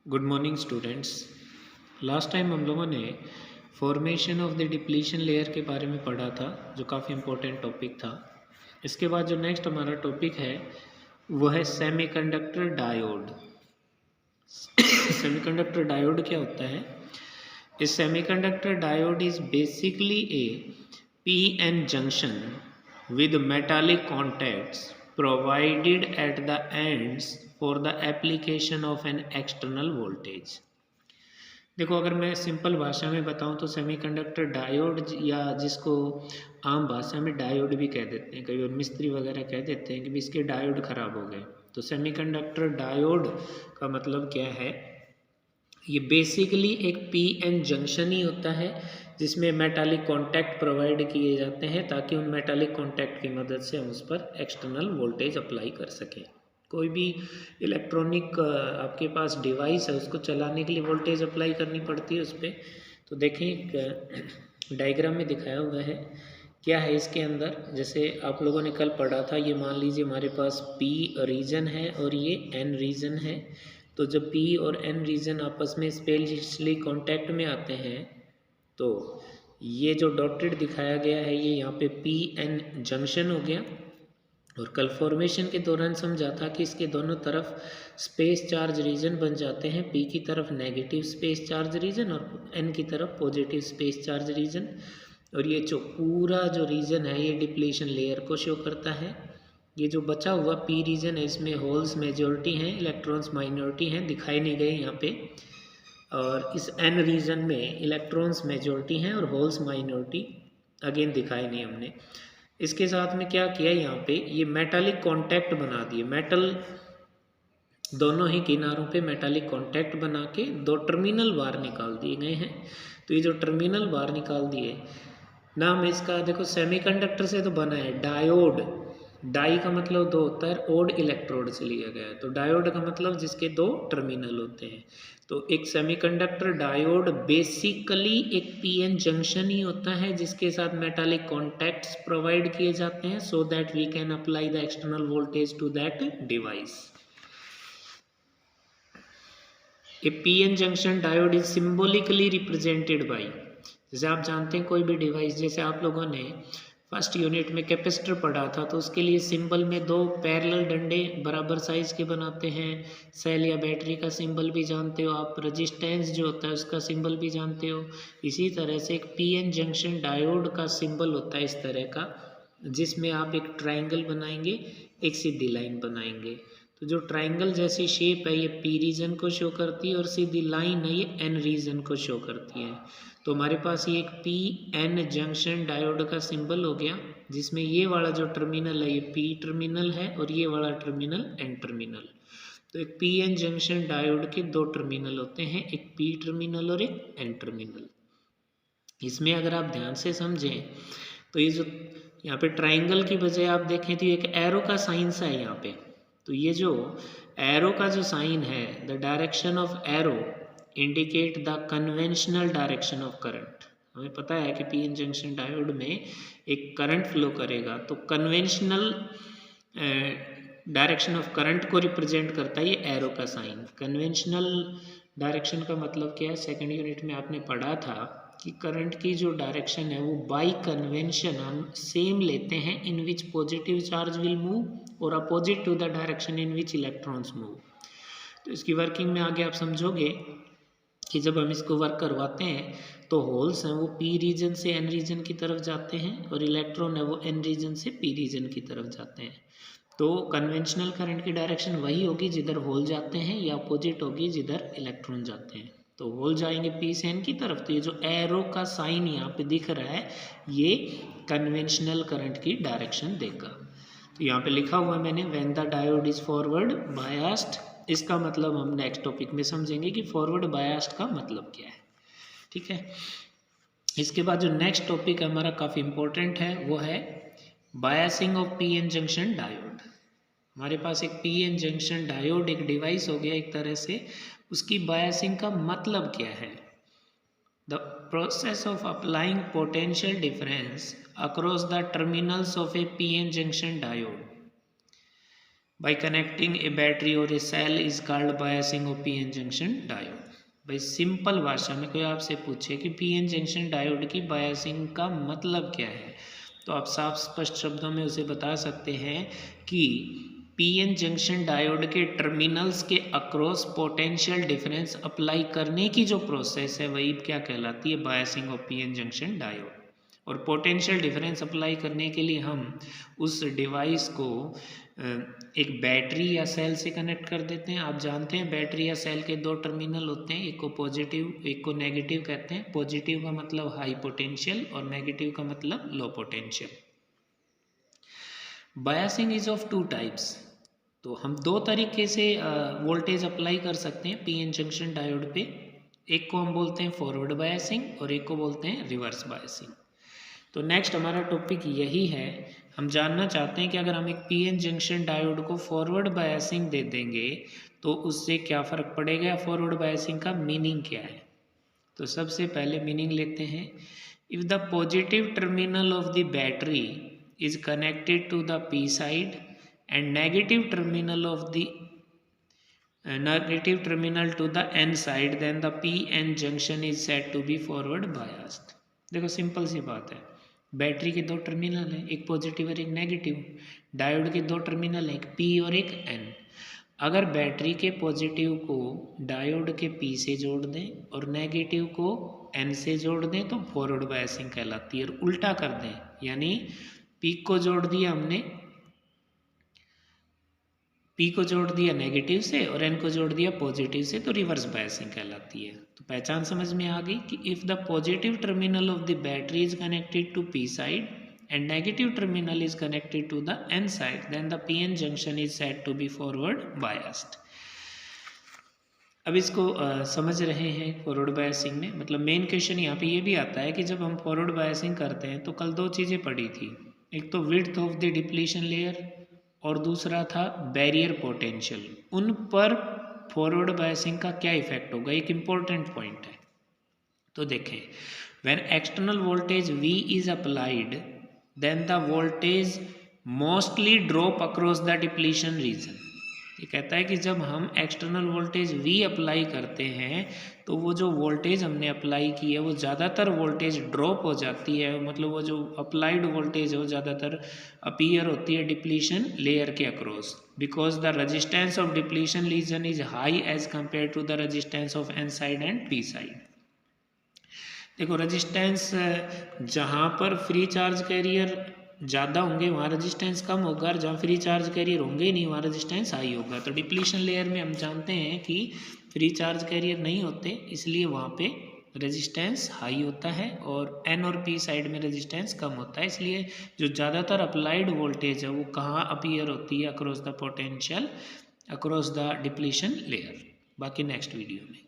Good morning students. Last time हम लोगों ने formation of the depletion layer के बारे में पढ़ा था, जो काफ़ी इम्पोर्टेंट टॉपिक था। इसके बाद जो नेक्स्ट हमारा टॉपिक है वो है सेमीकंडक्टर डायोड। सेमीकंडक्टर डायोड क्या होता है? इस semiconductor diode is basically A PN junction with metallic contacts provided at the ends for the application of an external voltage। देखो, अगर मैं सिंपल भाषा में बताऊं तो सेमीकंडक्टर डायोड, या जिसको आम भाषा में डायोड भी कह देते हैं, कई बार मिस्त्री वगैरह कह देते हैं कि भी इसके डायोड खराब हो गए। तो सेमीकंडक्टर डायोड का मतलब क्या है? ये बेसिकली एक पीएन जंक्शन ही होता है जिसमें मेटालिक कॉन्टैक्ट प्रोवाइड किए जाते हैं ताकि उन मेटालिक कॉन्टैक्ट की मदद से हम उस पर एक्सटर्नल वोल्टेज अप्लाई कर सकें। कोई भी इलेक्ट्रॉनिक आपके पास डिवाइस है, उसको चलाने के लिए वोल्टेज अप्लाई करनी पड़ती है उस पर। तो देखें, डायग्राम में दिखाया हुआ है क्या है इसके अंदर। जैसे आप लोगों ने कल पढ़ा था, ये मान लीजिए हमारे पास पी रीजन है और ये एन रीजन है। तो जब पी और एन रीजन आपस में स्पेशली कांटेक्ट में आते हैं तो ये जो डॉटेड दिखाया गया है ये यहाँ पे पी एन जंक्शन हो गया। और कल फॉर्मेशन के दौरान समझा था कि इसके दोनों तरफ स्पेस चार्ज रीजन बन जाते हैं, पी की तरफ नेगेटिव स्पेस चार्ज रीजन और एन की तरफ पॉजिटिव स्पेस चार्ज रीजन। और ये जो पूरा जो रीजन है ये डिप्लीशन लेयर को शो करता है। ये जो बचा हुआ पी रीजन है इसमें होल्स मेजॉरिटी हैं, इलेक्ट्रॉन्स माइनॉरिटी हैं, दिखाई नहीं गए यहाँ पे। और इस एन रीजन में इलेक्ट्रॉन्स मेजॉरिटी हैं और होल्स माइनॉरिटी अगेन दिखाई नहीं हमने। इसके साथ में क्या किया, यहाँ पे ये मेटालिक कॉन्टैक्ट बना दिए। मेटल दोनों ही किनारों पे मेटालिक कॉन्टैक्ट बना के दो टर्मिनल बार निकाल दिए गए हैं। तो ये जो टर्मिनल बार निकाल दिए, नाम इसका देखो सेमीकंडक्टर से तो बना है डायोड। डाई का मतलब दो होता है, ओड इलेक्ट्रोड से लिया गया है। तो डायोड का मतलब जिसके दो टर्मिनल होते हैं। तो एक सेमीकंडक्टर डायोड बेसिकली एक पीएन जंक्शन ही होता है जिसके साथ मेटालिक कॉन्टैक्ट्स प्रोवाइड किए जाते हैं so that we can apply the external voltage to that device. A PN junction diode is symbolically represented by, जैसे आप जानते हैं कोई भी डिवाइस, जैसे आप लोगों ने फर्स्ट यूनिट में कैपेसिटर पढ़ा था तो उसके लिए सिंबल में दो पैरेलल डंडे बराबर साइज के बनाते हैं। सेल या बैटरी का सिंबल भी जानते हो आप, रजिस्टेंस जो होता है उसका सिंबल भी जानते हो। इसी तरह से एक पीएन जंक्शन डायोड का सिंबल होता है इस तरह का, जिसमें आप एक ट्राइंगल बनाएंगे, एक सीधी लाइन बनाएंगे। तो जो ट्राइंगल जैसी शेप है ये पी रीजन को शो करती है और सीधी लाइन है ये एन रीजन को शो करती है। तो हमारे पास ये एक पी एन जंक्शन डायोड का सिंबल हो गया, जिसमें ये वाला जो टर्मिनल है ये पी टर्मिनल है और ये वाला टर्मिनल एन टर्मिनल। तो एक पी एन जंक्शन डायोड के दो टर्मिनल होते हैं, एक पी टर्मिनल और एक एन टर्मिनल। इसमें अगर आप ध्यान से समझें तो ये जो यहाँ पे ट्राइंगल की बजाय आप देखें तो एक एरो का साइन सा है यहाँ पे। तो ये जो एरो का जो साइन है, the direction of arrow indicate the conventional direction of current. हमें पता है कि पीएन जंक्शन डायोड में एक करंट फ्लो करेगा, तो कन्वेंशनल डायरेक्शन ऑफ करंट को रिप्रेजेंट करता है ये एरो का साइन। कन्वेंशनल डायरेक्शन का मतलब क्या है? सेकंड यूनिट में आपने पढ़ा था कि करंट की जो डायरेक्शन है वो बाई कन्वेंशन हम सेम लेते हैं, in which positive charge will move और opposite to the direction in which electrons move. तो इसकी वर्किंग में आगे आप समझोगे कि जब हम इसको वर्क करवाते हैं तो होल्स हैं वो पी रीजन से एन रीजन की तरफ जाते हैं और इलेक्ट्रॉन है वो एन रीजन से पी रीजन की तरफ जाते हैं। तो कन्वेंशनल करंट की डायरेक्शन वही होगी जिधर होल जाते हैं, या अपोजिट होगी जिधर इलेक्ट्रॉन जाते हैं। तो होल जाएंगे पी से एन की तरफ। तो ये जो एरो का साइन यहाँ पे दिख रहा है ये कन्वेंशनल करंट की डायरेक्शन देगा। तो यहाँ पे लिखा हुआ है मैंने, when the diode is forward biased. इसका मतलब हम नेक्स्ट टॉपिक में समझेंगे कि फॉरवर्ड बायस्ड का मतलब क्या है। ठीक है, इसके बाद जो नेक्स्ट टॉपिक हमारा काफ़ी इंपॉर्टेंट है वो है biasing of PN junction diode. हमारे पास एक पीएन जंक्शन डायोड एक डिवाइस हो गया एक तरह से, उसकी बायसिंग का मतलब क्या है? The process of applying potential difference across the terminals of A PN junction diode. by connecting a battery or a cell is called biasing of PN junction diode। भाई सिंपल भाषा में कोई आपसे पूछे कि PN जंक्शन डायोड की biasing का मतलब क्या है, तो आप साफ स्पष्ट शब्दों में उसे बता सकते हैं कि PN जंक्शन डायोड के टर्मिनल्स के अक्रॉस पोटेंशियल डिफरेंस अप्लाई करने की जो प्रोसेस है वही क्या कहलाती है, biasing of PN junction diode. और पोटेंशियल डिफरेंस अप्लाई करने के लिए हम उस डिवाइस को एक बैटरी या सेल से कनेक्ट कर देते हैं। आप जानते हैं बैटरी या सेल के दो टर्मिनल होते हैं, एक को पॉजिटिव एक को नेगेटिव कहते हैं। पॉजिटिव का मतलब हाई पोटेंशियल और नेगेटिव का मतलब low potential. Biasing is of two types, तो हम दो तरीके से वोल्टेज अप्लाई कर सकते हैं पीएन जंक्शन डायोड पे। एक को हम बोलते हैं फॉरवर्ड बायसिंग और एक को बोलते हैं रिवर्स बायसिंग। तो नेक्स्ट हमारा टॉपिक यही है, हम जानना चाहते हैं कि अगर हम एक पीएन जंक्शन डायोड को फॉरवर्ड बायसिंग दे देंगे तो उससे क्या फ़र्क पड़ेगा, फॉरवर्ड बायसिंग का मीनिंग क्या है। तो सबसे पहले मीनिंग लेते हैं। If the positive terminal of the battery is connected to the P side and negative terminal of the negative terminal to the n side, then the PN junction is said to be forward biased। देखो simple सी बात है, battery के दो terminal हैं, एक positive और एक negative. Diode के दो टर्मिनल हैं, एक P और एक N। अगर बैटरी के पॉजिटिव को डायोड के P से जोड़ दें और नेगेटिव को N से जोड़ दें तो फॉरवर्ड बायसिंग कहलाती है। और उल्टा कर दें, यानी P को जोड़ दिया हमने, P को जोड़ दिया नेगेटिव से और N को जोड़ दिया पॉजिटिव से, तो रिवर्स बायसिंग कहलाती है। तो पहचान समझ में आ गई कि if the positive terminal of the battery is connected to P side and negative terminal is connected to the N side, then the PN junction is said to be forward biased. अब इसको समझ रहे हैं forward biasing में, मतलब main question यहाँ पे ये भी आता है कि जब हम फॉरवर्ड बायसिंग करते हैं तो कल दो चीज़ें पढ़ी थी, एक तो width of the depletion layer और दूसरा था बैरियर पोटेंशियल। उन पर फॉरवर्ड बायसिंग का क्या इफेक्ट होगा, एक इम्पोर्टेंट पॉइंट है। तो देखें, when external voltage V is applied then the voltage mostly drop across the depletion region. ये कहता है कि जब हम एक्सटर्नल वोल्टेज V अप्लाई करते हैं तो वो जो वोल्टेज हमने अप्लाई की है वो ज़्यादातर वोल्टेज ड्रॉप हो जाती है, मतलब वो जो अप्लाइड वोल्टेज है वो ज़्यादातर अपीयर होती है डिप्लीशन लेयर के across, because the resistance of depletion region is high as compare to the resistance of N side and P side. देखो रेजिस्टेंस जहाँ पर फ्री चार्ज कैरियर ज़्यादा होंगे वहाँ रेजिस्टेंस कम होगा, और जहाँ फ्री चार्ज कैरियर होंगे ही नहीं वहाँ रेजिस्टेंस हाई होगा। तो डिप्लीशन लेयर में हम जानते हैं कि फ्री चार्ज कैरियर नहीं होते, इसलिए वहाँ पे रेजिस्टेंस हाई होता है और N और P साइड में रेजिस्टेंस कम होता है। इसलिए जो ज़्यादातर अप्लाइड वोल्टेज है वो कहाँ अपीयर होती है, across the potential, across the depletion layer. बाकी नेक्स्ट वीडियो में।